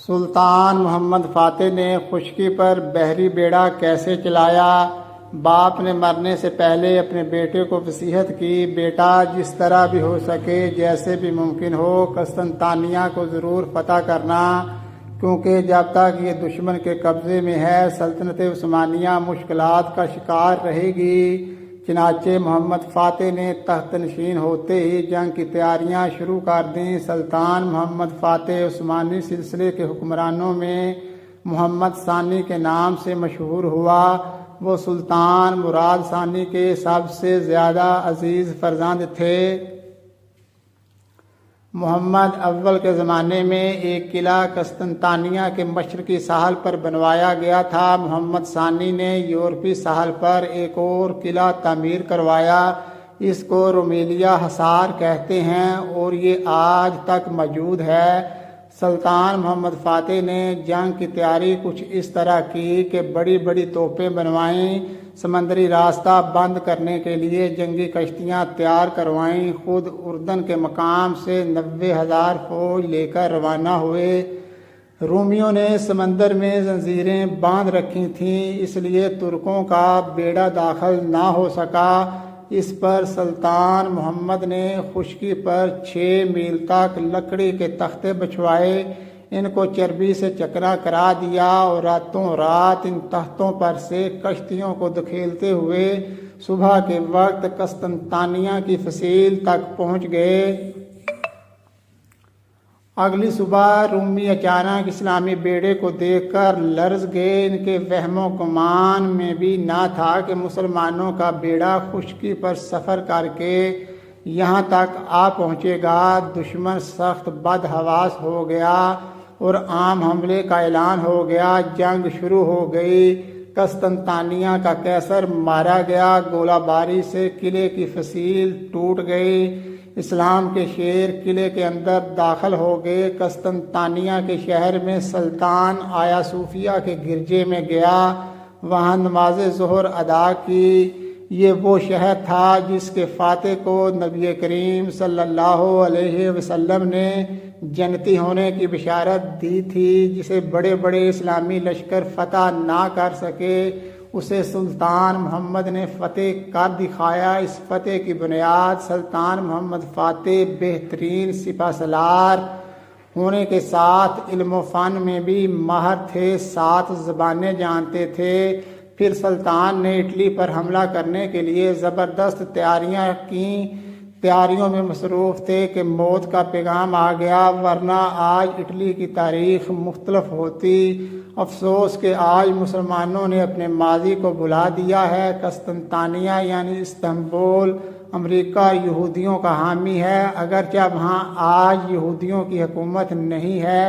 سلطان محمد فاتح نے خشکی پر بحری بیڑا کیسے چلایا؟ باپ نے مرنے سے پہلے اپنے بیٹے کو وصیت کی، بیٹا جس طرح بھی ہو سکے، جیسے بھی ممکن ہو، قسطنطنیہ کو ضرور فتح کرنا، کیونکہ جب تک یہ دشمن کے قبضے میں ہے سلطنت عثمانیہ مشکلات کا شکار رہے گی۔ چنانچہ محمد فاتح نے تخت نشین ہوتے ہی جنگ کی تیاریاں شروع کر دیں۔ سلطان محمد فاتح عثمانی سلسلے کے حکمرانوں میں محمد ثانی کے نام سے مشہور ہوا۔ وہ سلطان مراد ثانی کے سب سے زیادہ عزیز فرزند تھے۔ محمد اول کے زمانے میں ایک قلعہ قسطنطنیہ کے مشرقی ساحل پر بنوایا گیا تھا۔ محمد ثانی نے یورپی ساحل پر ایک اور قلعہ تعمیر کروایا، اس کو رومیلیہ حصار کہتے ہیں اور یہ آج تک موجود ہے۔ سلطان محمد فاتح نے جنگ کی تیاری کچھ اس طرح کی کہ بڑی بڑی توپیں بنوائیں، سمندری راستہ بند کرنے کے لیے جنگی کشتیاں تیار کروائیں، خود اردن کے مقام سے 90,000 فوج لے کر روانہ ہوئے۔ رومیوں نے سمندر میں زنجیریں باندھ رکھی تھیں، اس لیے ترکوں کا بیڑا داخل نہ ہو سکا۔ اس پر سلطان محمد نے خشکی پر 6 میل تک لکڑی کے تختے بچھوائے، ان کو چربی سے چکنا کرا دیا اور راتوں رات ان تختوں پر سے کشتیوں کو دھکیلتے ہوئے صبح کے وقت قسطنطنیہ کی فصیل تک پہنچ گئے۔ اگلی صبح رومی اچانک اسلامی بیڑے کو دیکھ کر لرز گئے۔ ان کے وہم و گمان میں بھی نہ تھا کہ مسلمانوں کا بیڑا خشکی پر سفر کر کے یہاں تک آ پہنچے گا۔ دشمن سخت بدحواس ہو گیا اور عام حملے کا اعلان ہو گیا۔ جنگ شروع ہو گئی۔ قسطنطنیہ کا قیصر مارا گیا، گولہ باری سے قلعے کی فصیل ٹوٹ گئی۔ اسلام کے شیر قلعے کے اندر داخل ہو گئے۔ قسطنطنیہ کے شہر میں سلطان آیا صوفیہ کے گرجے میں گیا، وہاں نماز ظہر ادا کی۔ یہ وہ شہر تھا جس کے فاتح کو نبی کریم صلی اللہ علیہ وسلم نے جنتی ہونے کی بشارت دی تھی۔ جسے بڑے بڑے اسلامی لشکر فتح نہ کر سکے، اسے سلطان محمد نے فتح کر دکھایا۔ اس فتح کی بنیاد سلطان محمد فاتح بہترین سپہ سالار ہونے کے ساتھ علم و فن میں بھی ماہر تھے، 7 زبانیں جانتے تھے۔ پھر سلطان نے اٹلی پر حملہ کرنے کے لیے زبردست تیاریاں کیں۔ تیاریوں میں مصروف تھے کہ موت کا پیغام آ گیا، ورنہ آج اٹلی کی تاریخ مختلف ہوتی۔ افسوس کہ آج مسلمانوں نے اپنے ماضی کو بھلا دیا ہے۔ قسطنطنیہ یعنی استنبول امریکہ یہودیوں کا حامی ہے، اگرچہ وہاں آج یہودیوں کی حکومت نہیں ہے،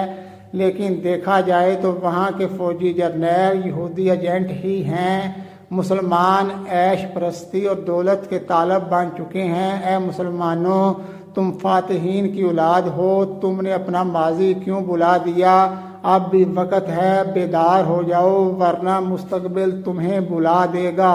لیکن دیکھا جائے تو وہاں کے فوجی جرنیل یہودی ایجنٹ ہی ہیں۔ مسلمان عیش پرستی اور دولت کے طالب بن چکے ہیں۔ اے مسلمانوں، تم فاتحین کی اولاد ہو، تم نے اپنا ماضی کیوں بھلا دیا؟ اب بھی وقت ہے، بیدار ہو جاؤ، ورنہ مستقبل تمہیں بھلا دے گا۔